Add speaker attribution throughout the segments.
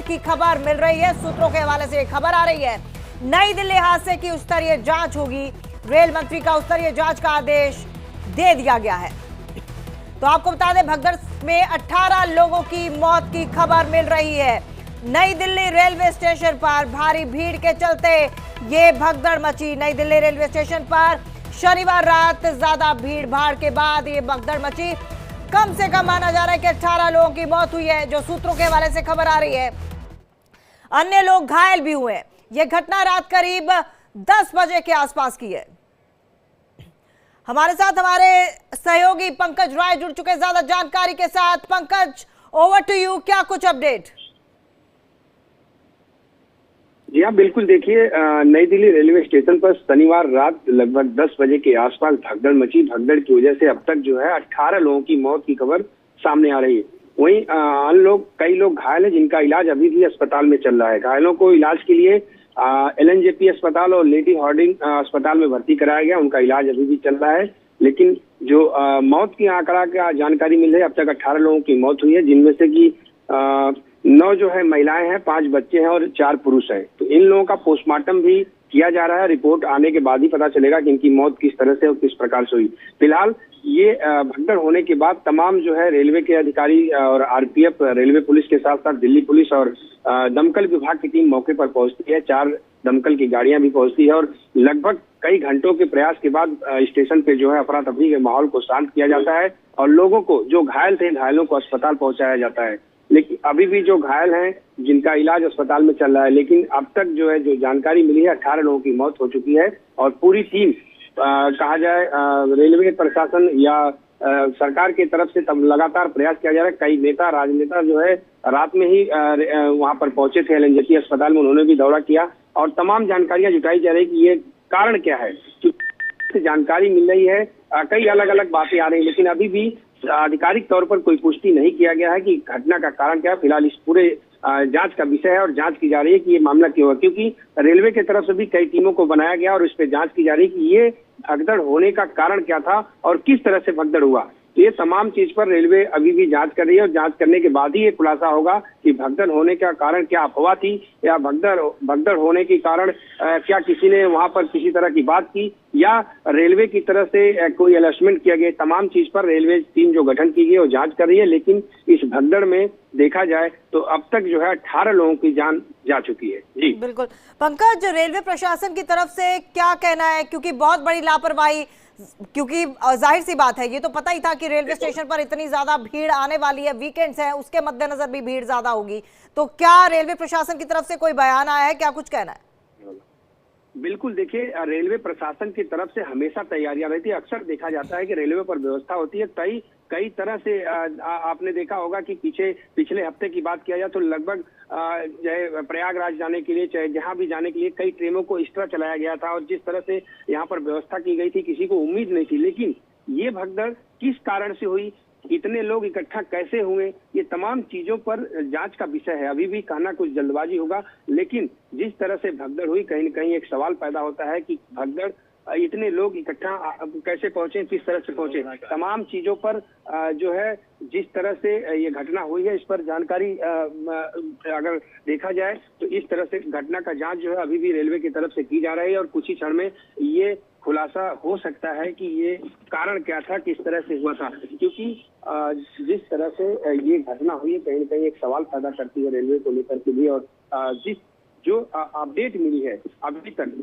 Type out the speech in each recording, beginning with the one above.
Speaker 1: की खबर मिल रही है। सूत्रों के हवाले से खबर आ रही है, नई दिल्ली हादसे की उच्च स्तरीय जांच होगी। रेल मंत्री का उच्च स्तरीय जांच का आदेश दे दिया गया है। तो आपको बता दें, भगदड़ में 18 लोगों की मौत की खबर मिल रही है। नई दिल्ली रेलवे स्टेशन पर भारी भीड़ के चलते ये भगदड़ मची। नई दिल्ली रेलवे स्टेशन पर शनिवार रात ज्यादा भीड़ भाड़ के बाद ये भगदड़ मची। कम से कम माना जा रहा है कि 18 लोगों की मौत हुई है, जो सूत्रों के हवाले से खबर आ रही है। अन्य लोग घायल भी हुए। यह घटना रात करीब 10 बजे के आसपास की है। हमारे साथ हमारे सहयोगी पंकज राय जुड़ चुके ज्यादा जानकारी के साथ। पंकज, ओवर टू यू, क्या कुछ अपडेट?
Speaker 2: जी हाँ, बिल्कुल। देखिए, नई दिल्ली रेलवे स्टेशन पर शनिवार रात लगभग 10 बजे के आसपास भगदड़ मची। भगदड़ की वजह से अब तक जो है 18 लोगों की मौत की खबर सामने आ रही है। वहीं कई लोग घायल हैं, जिनका इलाज अभी भी अस्पताल में चल रहा है। घायलों को इलाज के लिए LNJP अस्पताल और लेडी हार्डिंग अस्पताल में भर्ती कराया गया। उनका इलाज अभी भी चल रहा है। लेकिन जो मौत की आंकड़ा का जानकारी मिल रही है, अब तक 18 लोगों की मौत हुई है, जिनमें से कि 9 जो है महिलाएं हैं, 5 बच्चे हैं और 4 पुरुष हैं। तो इन लोगों का पोस्टमार्टम भी किया जा रहा है। रिपोर्ट आने के बाद ही पता चलेगा कि इनकी मौत किस तरह से और किस प्रकार से हुई। फिलहाल ये भगदड़ होने के बाद तमाम जो है रेलवे के अधिकारी और RPF, रेलवे पुलिस के साथ साथ दिल्ली पुलिस और दमकल विभाग की टीम मौके पर पहुंचती है। 4 दमकल की गाड़ियां भी पहुंचती है और लगभग कई घंटों के प्रयास के बाद स्टेशन पे जो है अफरा तफरी के माहौल को शांत किया जाता है और लोगों को, जो घायल थे, घायलों को अस्पताल पहुंचाया जाता है। लेकिन अभी भी जो घायल हैं, जिनका इलाज अस्पताल में चल रहा है, लेकिन अब तक जो है जो जानकारी मिली है, 18 लोगों की मौत हो चुकी है। और पूरी टीम, कहा जाए, रेलवे प्रशासन या सरकार की तरफ से तब लगातार प्रयास किया जा रहा है। कई नेता, राजनेता जो है रात में ही वहां पर पहुंचे थे LNJP अस्पताल में, उन्होंने भी दौरा किया और तमाम जानकारियां जुटाई जा रही कि ये कारण क्या है। जानकारी मिल रही है, कई अलग अलग बातें आ रही है, लेकिन अभी भी आधिकारिक तौर पर कोई पुष्टि नहीं किया गया है कि घटना का कारण क्या है। फिलहाल इस पूरे जांच का विषय है और जांच की जा रही है कि ये मामला क्यों है, क्योंकि रेलवे की तरफ से भी कई टीमों को बनाया गया और इस पे जांच की जा रही है कि ये भगदड़ होने का कारण क्या था और किस तरह से भगदड़ हुआ। तो ये तमाम चीज पर रेलवे अभी भी जांच कर रही है और जांच करने के बाद ही ये खुलासा होगा कि भगदड़ होने का कारण क्या अफवाह थी या भगदड़ होने के कारण क्या किसी ने वहां पर किसी तरह की बात की या रेलवे की तरफ से कोई अनाउंसमेंट किया गया। तमाम चीज पर रेलवे टीम जो गठन की गई वो जांच कर रही है। लेकिन इस भगदड़ में देखा जाए तो अब तक जो है 18 लोगों की जान जा चुकी है। जी
Speaker 1: बिल्कुल। पंकज, रेलवे प्रशासन की तरफ से क्या कहना है, क्योंकि बहुत बड़ी लापरवाही, क्योंकि जाहिर सी बात है, ये तो पता ही था कि रेलवे स्टेशन पर इतनी ज्यादा भीड़ आने वाली है, वीकेंड्स है, उसके मद्देनजर भी भीड़ ज्यादा होगी। तो क्या रेलवे प्रशासन की तरफ से कोई बयान आया है, क्या कुछ कहना है?
Speaker 2: बिल्कुल। देखिए, रेलवे प्रशासन की तरफ से हमेशा तैयारियां रहती है। अक्सर देखा जाता है कि रेलवे पर व्यवस्था होती है कई तरह से। आपने देखा होगा कि पिछले हफ्ते की बात किया जाए तो लगभग चाहे प्रयागराज जाने के लिए, चाहे जहां भी जाने के लिए, कई ट्रेनों को इस तरह चलाया गया था और जिस तरह से यहाँ पर व्यवस्था की गई थी, किसी को उम्मीद नहीं थी। लेकिन ये भगदड़ किस कारण से हुई, इतने लोग इकट्ठा कैसे हुए, ये तमाम चीजों पर जांच का विषय है। अभी भी कहना कुछ जल्दबाजी होगा, लेकिन जिस तरह से भगदड़ हुई, कहीं न कहीं एक सवाल पैदा होता है कि भगदड़ इतने लोग इकट्ठा कैसे पहुंचे, किस तरह से पहुंचे। तमाम चीजों पर जो है जिस तरह से ये घटना हुई है, इस पर जानकारी अगर देखा जाए तो इस तरह से घटना का जांच जो है अभी भी रेलवे की तरफ से की जा रही है और कुछ ही क्षण में ये खुलासा हो सकता है कि ये कारण क्या था, किस तरह से हुआ था। क्योंकि जिस तरह से ये घटना हुई है, कहीं न कहीं एक सवाल पैदा करती है रेलवे को लेकर के भी। और जो अपडेट मिली है अभी तक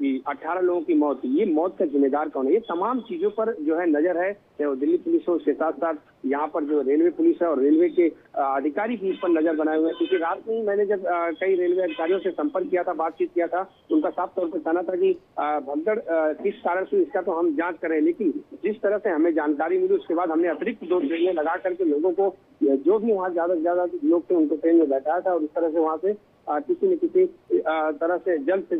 Speaker 2: कि 18 लोगों की मौत, ये मौत का जिम्मेदार कौन है, ये तमाम चीजों पर जो है नजर है। चाहे वो दिल्ली पुलिस हो, उसके साथ साथ यहाँ पर जो रेलवे पुलिस है और रेलवे के अधिकारी भी इस पर नजर बनाए हुए हैं। क्योंकि रात में ही मैंने जब कई रेलवे अधिकारियों से संपर्क किया था, बातचीत किया था, तो उनका साफ तौर पर कहना था कि भगदड़ किस कारण से, इसका तो हम जांच करें। लेकिन जिस तरह से हमें जानकारी मिली, उसके बाद हमने अतिरिक्त 2 ट्रेनें लगा करके लोगों को, जो भी वहाँ ज्यादा से ज्यादा लोग थे, उनको ट्रेन में बैठाया था और इस तरह से वहाँ से किसी न किसी तरह से जल्द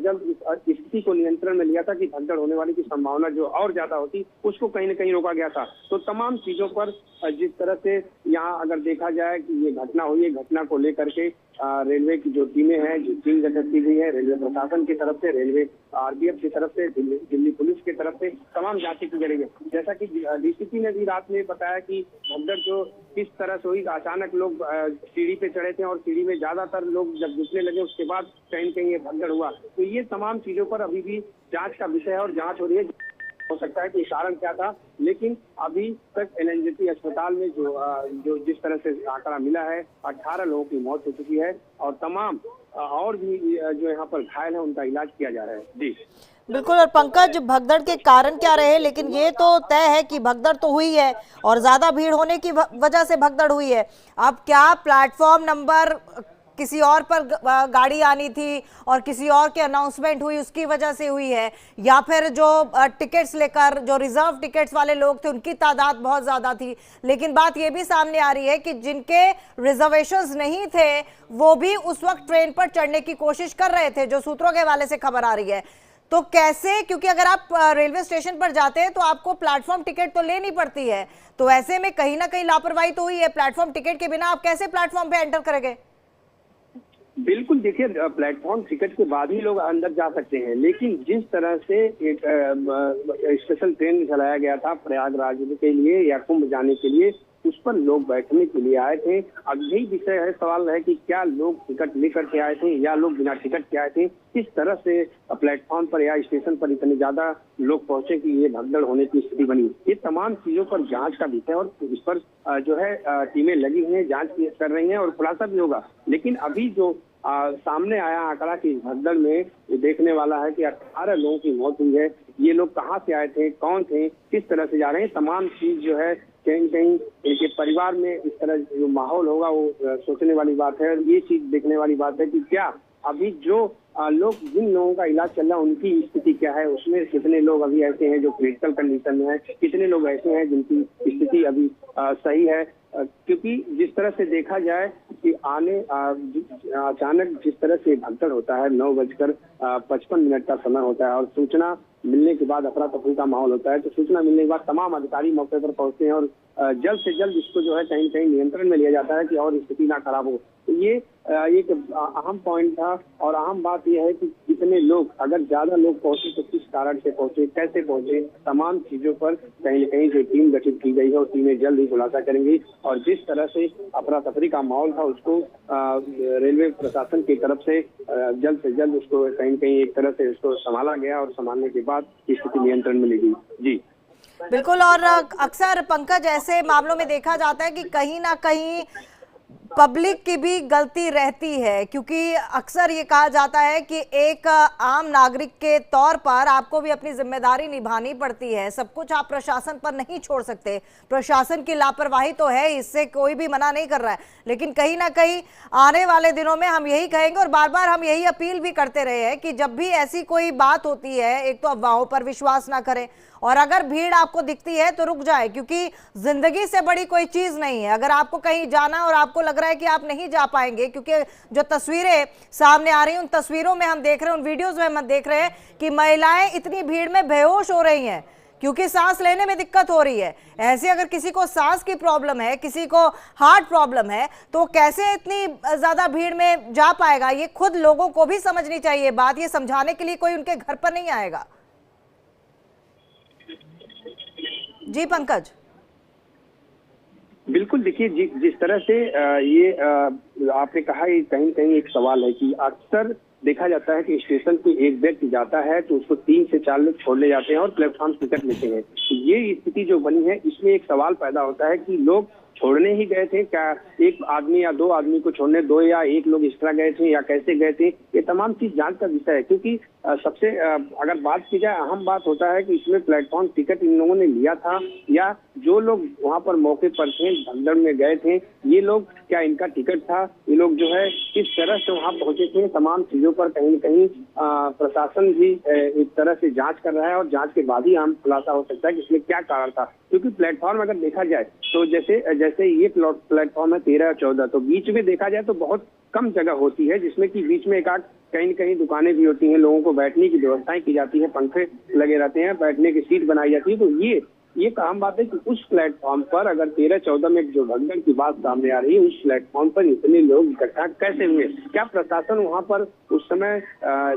Speaker 2: इस स्थिति को नियंत्रण में लिया था कि भगदड़ होने वाली की संभावना जो और ज्यादा होती, उसको कहीं न कहीं रोका गया था। तो तमाम चीजों पर जिस तरह से यहाँ अगर देखा जाए कि ये घटना हुई है, घटना को लेकर के रेलवे की जो टीमें हैं, जो टीम गठित की गई है रेलवे प्रशासन की तरफ से, रेलवे आरपीएफ की तरफ से, दिल्ली पुलिस की तरफ से तमाम जांचें की जा रही है। जैसा कि डीसीपी ने भी रात में बताया कि भगदड़ जो किस तरह से हुई, अचानक लोग सीढ़ी पे चढ़े थे और सीढ़ी में ज्यादातर लोग जब घुसने लगे उसके बाद कहीं कहीं ये भगदड़ हुआ। तो ये तमाम चीजों पर अभी भी जांच का विषय है और जांच हो रही है। हो सकता है कि कारण क्या था, लेकिन अभी तक एलएनजेपी अस्पताल में जो जिस तरह से आंकड़ा मिला है 18 लोगों की मौत हो चुकी है और तमाम और भी जो यहाँ पर घायल है उनका इलाज किया जा रहा है। जी
Speaker 1: बिल्कुल। और पंकज, भगदड़ के कारण क्या रहे, लेकिन ये तो तय है कि भगदड़ तो हुई है और ज्यादा भीड़ होने की वजह से भगदड़ हुई है। अब क्या प्लेटफॉर्म नंबर किसी और पर गाड़ी आनी थी और किसी और की अनाउंसमेंट हुई उसकी वजह से हुई है, या फिर जो टिकट्स लेकर जो रिजर्व टिकट्स वाले लोग थे उनकी तादाद बहुत ज्यादा थी। लेकिन बात यह भी सामने आ रही है कि जिनके रिजर्वेशंस नहीं थे वो भी उस वक्त ट्रेन पर चढ़ने की कोशिश कर रहे थे, जो सूत्रों के हवाले से खबर आ रही है। तो कैसे, क्योंकि अगर आप रेलवे स्टेशन पर जाते हैं तो आपको प्लेटफॉर्म टिकट तो लेनी पड़ती है, तो ऐसे में कहीं ना कहीं लापरवाही तो हुई है। प्लेटफॉर्म टिकट के बिना आप कैसे प्लेटफॉर्म पे एंटर करेंगे?
Speaker 2: बिल्कुल, देखिए प्लेटफॉर्म टिकट के बाद ही लोग अंदर जा सकते हैं, लेकिन जिस तरह से एक स्पेशल ट्रेन चलाया गया था प्रयागराज के लिए या कुंभ जाने के लिए, उस पर लोग बैठने के लिए आए थे। अब यही विषय है, सवाल है कि क्या लोग टिकट लेकर के आए थे या लोग बिना टिकट के आए थे। किस तरह से प्लेटफॉर्म पर या स्टेशन पर इतने ज्यादा लोग पहुंचे कि ये भगदड़ होने की स्थिति बनी। ये तमाम चीजों पर जांच का विषय और इस पर जो है टीमें लगी हुई हैं, जांच कर रही हैं और खुलासा भी होगा। लेकिन अभी जो सामने आया आंकड़ा की भगदड़ में देखने वाला है कि 18 लोगों की मौत हुई है। ये लोग कहाँ से आए थे, कौन थे, किस तरह से जा रहे हैं, तमाम चीज जो है कहीं कहीं इनके परिवार में इस तरह जो माहौल होगा वो सोचने वाली बात है। ये चीज देखने वाली बात है कि क्या अभी जो लोग, जिन लोगों का इलाज चल रहा है उनकी स्थिति क्या है, उसमें कितने लोग अभी ऐसे हैं जो क्रिटिकल कंडीशन में है, कितने लोग ऐसे हैं जिनकी स्थिति अभी सही है। क्योंकि जिस तरह से देखा जाए कि अचानक जिस तरह से भगदड़ होता है, 9:55 का समय होता है और सूचना मिलने के बाद अफरा तफरी का माहौल होता है, तो सूचना मिलने के बाद तमाम अधिकारी मौके पर पहुंचते हैं और जल्द से जल्द इसको जो है कहीं कहीं नियंत्रण में लिया जाता है कि और स्थिति ना खराब हो। तो ये एक अहम पॉइंट था और अहम बात यह है कि कितने लोग, अगर ज्यादा लोग पहुंचे तो किस कारण से पहुंचे, कैसे पहुंचे, तमाम चीजों पर कहीं न कहीं जो टीम गठित की गई है और टीमें जल्द ही खुलासा करेंगी। और जिस तरह से अफरा तफरी का माहौल था उसको रेलवे प्रशासन की तरफ से जल्द उसको कहीं कहीं एक तरह से उसको संभाला गया और संभालने के बाद स्थिति नियंत्रण में ली गई। जी
Speaker 1: बिल्कुल। और अक्सर पंकज, ऐसे मामलों में देखा जाता है कि कहीं ना कहीं पब्लिक की भी गलती रहती है, क्योंकि अक्सर ये कहा जाता है कि एक आम नागरिक के तौर पर आपको भी अपनी जिम्मेदारी निभानी पड़ती है। सब कुछ आप प्रशासन पर नहीं छोड़ सकते। प्रशासन की लापरवाही तो है, इससे कोई भी मना नहीं कर रहा है, लेकिन कहीं ना कहीं आने वाले दिनों में हम यही कहेंगे और बार बार हम यही अपील भी करते रहे हैं कि जब भी ऐसी कोई बात होती है, एक तो अफवाहों पर विश्वास ना करें और अगर भीड़ आपको दिखती है तो रुक जाए, क्योंकि जिंदगी से बड़ी कोई चीज नहीं है। अगर आपको कहीं जाना और आपको लग रहा है कि आप नहीं जा पाएंगे, क्योंकि जो तस्वीरें सामने आ रही हैं उन तस्वीरों में हम देख रहे हैं, उन वीडियोस में हम देख रहे हैं कि महिलाएं इतनी भीड़ में बेहोश हो रही हैं क्योंकि सांस लेने में दिक्कत हो रही है। ऐसे अगर किसी को सांस की प्रॉब्लम है, किसी को हार्ट प्रॉब्लम है, तो कैसे इतनी ज्यादा भीड़ में जा पाएगा? ये खुद लोगों को भी समझनी चाहिए बात। ये समझाने के लिए कोई उनके घर पर नहीं आएगा। जी पंकज।
Speaker 2: बिल्कुल, देखिए जिस तरह से ये आपने कहा, ये कहीं कहीं एक सवाल है कि अक्सर देखा जाता है कि स्टेशन पे एक व्यक्ति जाता है तो उसको 3 से 4 लोग छोड़ने जाते हैं और प्लेटफॉर्म टिकट लेते हैं। तो ये स्थिति जो बनी है, इसमें एक सवाल पैदा होता है कि लोग छोड़ने ही गए थे क्या, एक आदमी या 2 आदमी को छोड़ने, 2 या 1 लोग एक्स्ट्रा गए थे या कैसे गए थे, ये तमाम चीज जांच का विषय है। क्योंकि सबसे अगर बात की जाए, अहम बात होता है कि इसमें प्लेटफॉर्म टिकट इन लोगों ने लिया था या जो लोग वहां पर मौके पर थे, भगदड़ में गए थे, ये लोग क्या इनका टिकट था, ये लोग जो है किस तरह से वहां पहुंचे थे, तमाम चीजों पर कहीं न कहीं प्रशासन भी एक तरह से जांच कर रहा है और जांच के बाद ही हम खुलासा हो सकता है कि इसमें क्या कारण था। क्योंकि प्लेटफॉर्म अगर देखा जाए तो जैसे ये प्लेटफॉर्म है 13-14, तो बीच में देखा जाए तो बहुत कम जगह होती है, जिसमें कि बीच में एक आध कहीं न कहीं दुकानें भी होती हैं, लोगों को बैठने की व्यवस्थाएं की जाती है, पंखे लगे रहते हैं, बैठने की सीट बनाई जाती है। तो ये ये एक आम बात है कि उस प्लेटफॉर्म पर अगर 13-14 में जो भगदड़ की बात सामने आ रही है, उस प्लेटफॉर्म पर इतने लोग इकट्ठा कैसे हुए? क्या प्रशासन वहां पर उस समय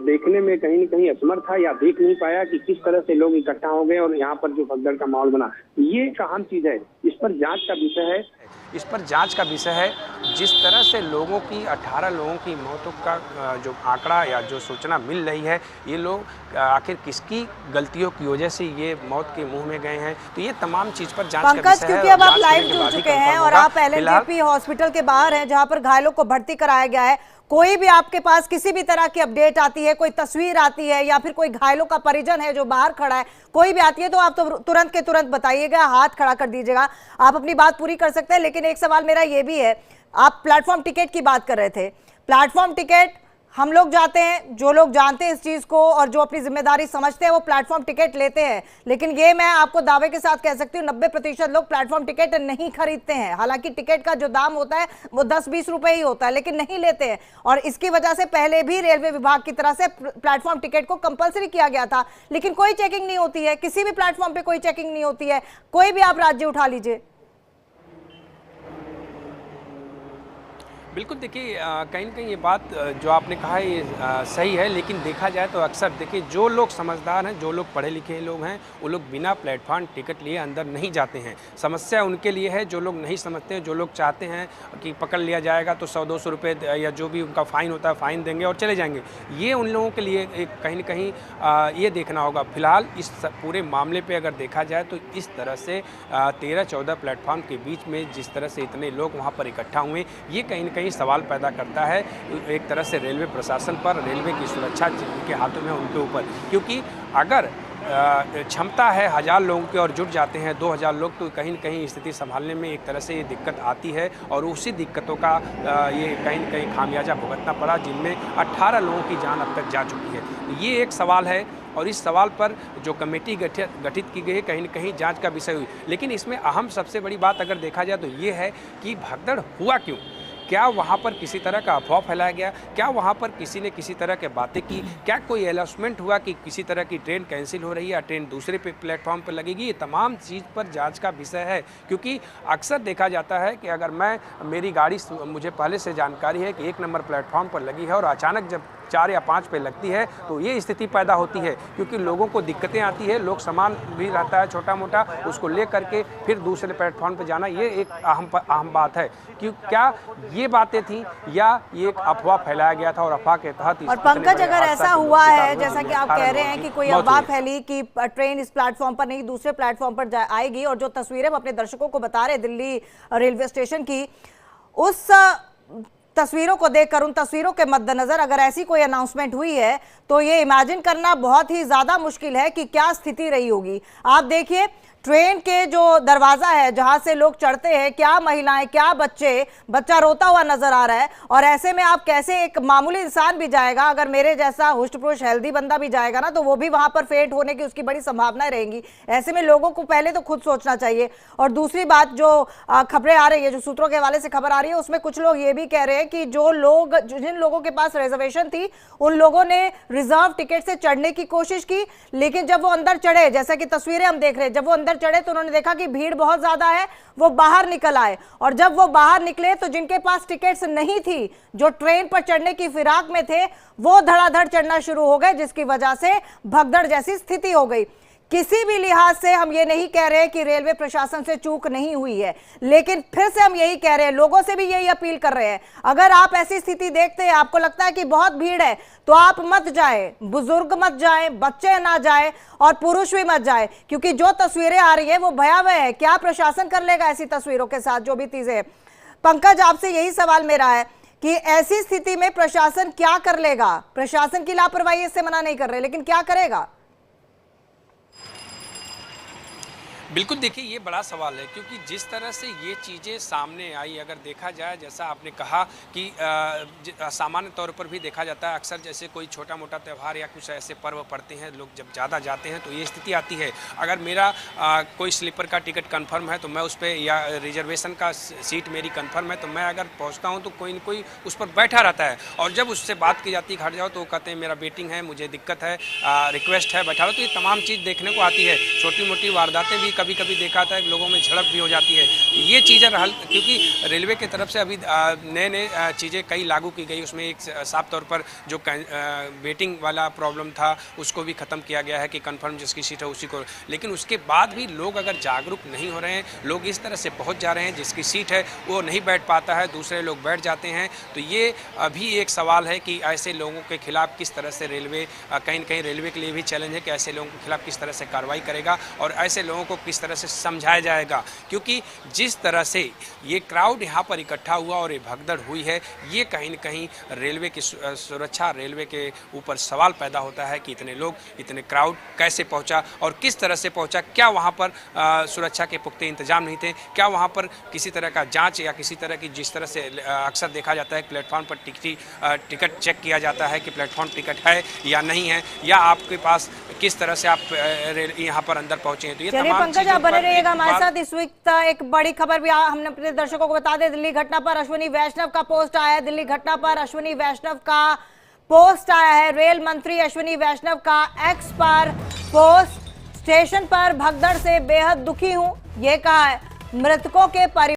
Speaker 2: देखने में कहीं न कहीं असमर्थ था या देख नहीं पाया कि किस तरह से लोग इकट्ठा हो गए और यहाँ पर जो भगदड़ का माहौल बना? ये एक अहम चीज है, इस पर जांच का विषय है।
Speaker 3: इस पर जांच का विषय है। जिस तरह से लोगों की 18 लोगों की मौतों का जो आंकड़ा या जो सूचना मिल रही है, ये लोग आखिर किसकी गलतियों की वजह से ये मौत के मुंह में गए हैं, तो ये तमाम चीज पर जांच का विषय है।
Speaker 1: पंकज, क्योंकि अब आप लाइव जुड़ चुके हैं और आप एलएनजेपी हॉस्पिटल के बाहर हैं जहां पर घायलों को भर्ती कराया गया है, कोई भी आपके पास किसी भी तरह की अपडेट आती है, कोई तस्वीर आती है या फिर कोई घायलों का परिजन है जो बाहर खड़ा है, कोई भी आती है तो आप तो तुरंत के तुरंत बताइएगा, हाथ खड़ा कर दीजिएगा, आप अपनी बात पूरी कर सकते हैं। लेकिन एक सवाल मेरा ये भी है, आप प्लेटफॉर्म टिकट की बात कर रहे थे। प्लेटफॉर्म टिकट हम लोग जाते हैं, जो लोग जानते हैं इस चीज को और जो अपनी जिम्मेदारी समझते हैं वो प्लेटफॉर्म टिकट लेते हैं, लेकिन ये मैं आपको दावे के साथ कह सकती हूँ 90% लोग प्लेटफॉर्म टिकट नहीं खरीदते हैं। हालांकि टिकट का जो दाम होता है वो 10-20 रुपए ही होता है, लेकिन नहीं लेते हैं। और इसकी वजह से पहले भी रेलवे विभाग की तरफ से प्लेटफॉर्म टिकट को कंपल्सरी किया गया था, लेकिन कोई चेकिंग नहीं होती है, किसी भी प्लेटफॉर्म पे कोई चेकिंग नहीं होती है। कोई भी आप राज्य उठा लीजिए।
Speaker 3: बिल्कुल, देखिए कहीं ना कहीं ये बात जो आपने कहा है ये सही है, लेकिन देखा जाए तो अक्सर देखिए जो लोग समझदार हैं, जो लोग पढ़े लिखे लोग हैं, वो लोग बिना प्लेटफॉर्म टिकट लिए अंदर नहीं जाते हैं। समस्या उनके लिए है जो लोग नहीं समझते हैं, जो लोग चाहते हैं कि पकड़ लिया जाएगा तो 100-200 रुपये या जो भी उनका फ़ाइन होता है फ़ाइन देंगे और चले जाएंगे। ये उन लोगों के लिए एक कहीं ना कहीं ये देखना होगा। फिलहाल इस पूरे मामले पर अगर देखा जाए तो इस तरह से 13-14 प्लेटफॉर्म के बीच में जिस तरह से इतने लोग वहाँ पर इकट्ठा हुए, ये कहीं ना कहीं सवाल पैदा करता है एक तरह से रेलवे प्रशासन पर, रेलवे की सुरक्षा जिनके हाथों में उनके ऊपर। क्योंकि अगर क्षमता है 1000 लोगों की और जुट जाते हैं 2000 लोग, तो कहीं न कहीं स्थिति संभालने में एक तरह से ये दिक्कत आती है और उसी दिक्कतों का ये कहीं न कहीं खामियाजा भुगतना पड़ा, जिनमें 18 लोगों की जान अब तक जा चुकी है। ये एक सवाल है और इस सवाल पर जो कमेटी गठित की गई है कहीं न कहीं जांच का विषय हुई। लेकिन इसमें अहम सबसे बड़ी बात अगर देखा जाए तो ये है कि भगदड़ हुआ क्यों? क्या वहाँ पर किसी तरह का अफवाह फैलाया गया? क्या वहाँ पर किसी ने किसी तरह की बातें की? क्या कोई अनाउंसमेंट हुआ कि किसी तरह की ट्रेन कैंसिल हो रही है या ट्रेन दूसरे प्लेटफॉर्म पर लगेगी? ये तमाम चीज़ पर जांच का विषय है। क्योंकि अक्सर देखा जाता है कि अगर मेरी गाड़ी, मुझे पहले से जानकारी है कि 1 नंबर प्लेटफॉर्म पर लगी है और अचानक जब 4 या 5 पे लगती है तो ये स्थिति पैदा होती है, क्योंकि लोगों को दिक्कतें आती है, लोग सामान भी रहता है छोटा मोटा, उसको ले करके फिर दूसरे प्लेटफॉर्म पर जाना, ये एक अहम बात है। क्यों, क्या ये बातें थी या ये एक अफवाह फैलाया गया था और अफवाह के तहत?
Speaker 1: और पंकज, अगर ऐसा हुआ है जैसा कि आप कह रहे हैं कि कोई अफवाह फैली कि ट्रेन इस प्लेटफॉर्म पर नहीं दूसरे प्लेटफॉर्म पर आएगी, और जो तस्वीरें अपने दर्शकों को बता रहे दिल्ली रेलवे स्टेशन की, उस तस्वीरों को देखकर, उन तस्वीरों के मद्देनजर अगर ऐसी कोई अनाउंसमेंट हुई है तो ये इमेजिन करना बहुत ही ज्यादा मुश्किल है कि क्या स्थिति रही होगी। आप देखिए ट्रेन के जो दरवाजा है जहां से लोग चढ़ते हैं, क्या महिलाएं, क्या बच्चा रोता हुआ नजर आ रहा है। और ऐसे में आप कैसे, एक मामूली इंसान भी जाएगा, अगर मेरे जैसा हुष्ट पुरुष हेल्दी बंदा भी जाएगा ना, तो वो भी वहां पर फेंट होने की उसकी बड़ी संभावनाएं रहेंगी। ऐसे में लोगों को पहले तो खुद सोचना चाहिए। और दूसरी बात, जो खबरें आ रही है, जो सूत्रों के हवाले से खबर आ रही है, उसमें कुछ लोग ये भी कह रहे हैं कि जिन लोगों के पास रिजर्वेशन थी उन लोगों ने रिजर्व टिकट से चढ़ने की कोशिश की, लेकिन जब वो अंदर चढ़े, जैसा कि तस्वीरें हम देख रहे हैं, जब वो अंदर चढ़े तो उन्होंने देखा कि भीड़ बहुत ज्यादा है, वो बाहर निकल आए। और जब वो बाहर निकले तो जिनके पास टिकट्स नहीं थी, जो ट्रेन पर चढ़ने की फिराक में थे, वो धड़ाधड़ चढ़ना शुरू हो गए, जिसकी वजह से भगदड़ जैसी स्थिति हो गई। किसी भी लिहाज से हम ये नहीं कह रहे कि रेलवे प्रशासन से चूक नहीं हुई है, लेकिन फिर से हम यही कह रहे हैं, लोगों से भी यही अपील कर रहे हैं, अगर आप ऐसी स्थिति देखते हैं, आपको लगता है कि बहुत भीड़ है, तो आप मत जाएं, बुजुर्ग मत जाएं, बच्चे ना जाएं और पुरुष भी मत जाएं, क्योंकि जो तस्वीरें आ रही है वो भयावह है। क्या प्रशासन कर लेगा ऐसी तस्वीरों के साथ, जो भी चीजें हैं? पंकज, आपसे यही सवाल मेरा है कि ऐसी स्थिति में प्रशासन क्या कर लेगा? प्रशासन की लापरवाही इससे मना नहीं कर रहे, लेकिन क्या करेगा?
Speaker 3: बिल्कुल, देखिए ये बड़ा सवाल है, क्योंकि जिस तरह से ये चीज़ें सामने आई, अगर देखा जाए, जैसा आपने कहा कि सामान्य तौर पर भी देखा जाता है, अक्सर जैसे कोई छोटा मोटा त्यौहार या कुछ ऐसे पर्व पड़ते हैं, लोग जब ज़्यादा जाते हैं तो ये स्थिति आती है। अगर मेरा कोई स्लीपर का टिकट कंफर्म है तो मैं उस पर, या रिजर्वेशन का सीट मेरी कंफर्म है तो मैं अगर पहुँचता हूँ तो कोई न कोई उस पर बैठा रहता है, और जब उससे बात की जाती है हट जाओ तो वो कहते हैं मेरा वेटिंग है, मुझे दिक्कत है, रिक्वेस्ट है, बैठा लो। तो ये तमाम चीज़ देखने को आती है। छोटी मोटी वारदातें भी कभी कभी देखा था लोगों में झड़प भी हो जाती है। ये चीज़ें क्योंकि रेलवे की तरफ से अभी नए नए चीज़ें कई लागू की गई, उसमें एक साफ तौर पर जो वेटिंग वाला प्रॉब्लम था उसको भी ख़त्म किया गया है कि कंफर्म जिसकी सीट है उसी को, लेकिन उसके बाद भी लोग अगर जागरूक नहीं हो रहे हैं, लोग इस तरह से पहुंच जा रहे हैं जिसकी सीट है वो नहीं बैठ पाता है, दूसरे लोग बैठ जाते हैं। तो ये अभी एक सवाल है कि ऐसे लोगों के खिलाफ किस तरह से रेलवे, कहीं न कहीं रेलवे के लिए भी चैलेंज है कि ऐसे लोगों के खिलाफ किस तरह से कार्रवाई करेगा और ऐसे लोगों को किस तरह से समझाया जाएगा, क्योंकि जिस तरह से ये क्राउड यहाँ पर इकट्ठा हुआ और ये भगदड़ हुई है, ये कहीं न कहीं रेलवे की सुरक्षा, रेलवे के ऊपर सवाल पैदा होता है कि इतने लोग, इतने क्राउड कैसे पहुंचा और किस तरह से पहुंचा। क्या वहां पर सुरक्षा के पुख्ते इंतजाम नहीं थे? क्या वहां पर किसी तरह का जांच या किसी तरह की, जिस तरह से अक्सर देखा जाता है प्लेटफॉर्म पर टिकट चेक किया जाता है कि प्लेटफॉर्म टिकट है या नहीं है, या आपके पास किस तरह से आप यहाँ पर अंदर पहुंचे हैं? तो ये
Speaker 1: चलिए पंकज, आप बने रहिएगा हमारे साथ। इस वक्त एक बड़ी खबर भी हमने अपने दर्शकों को बता दें। दिल्ली घटना पर अश्विनी वैष्णव का पोस्ट आया है। दिल्ली घटना पर अश्विनी वैष्णव का पोस्ट आया है। रेल मंत्री अश्विनी वैष्णव का एक्स पर पोस्ट, स्टेशन पर भगदड़ से बेहद दुखी हूं, ये कहा है। मृतकों के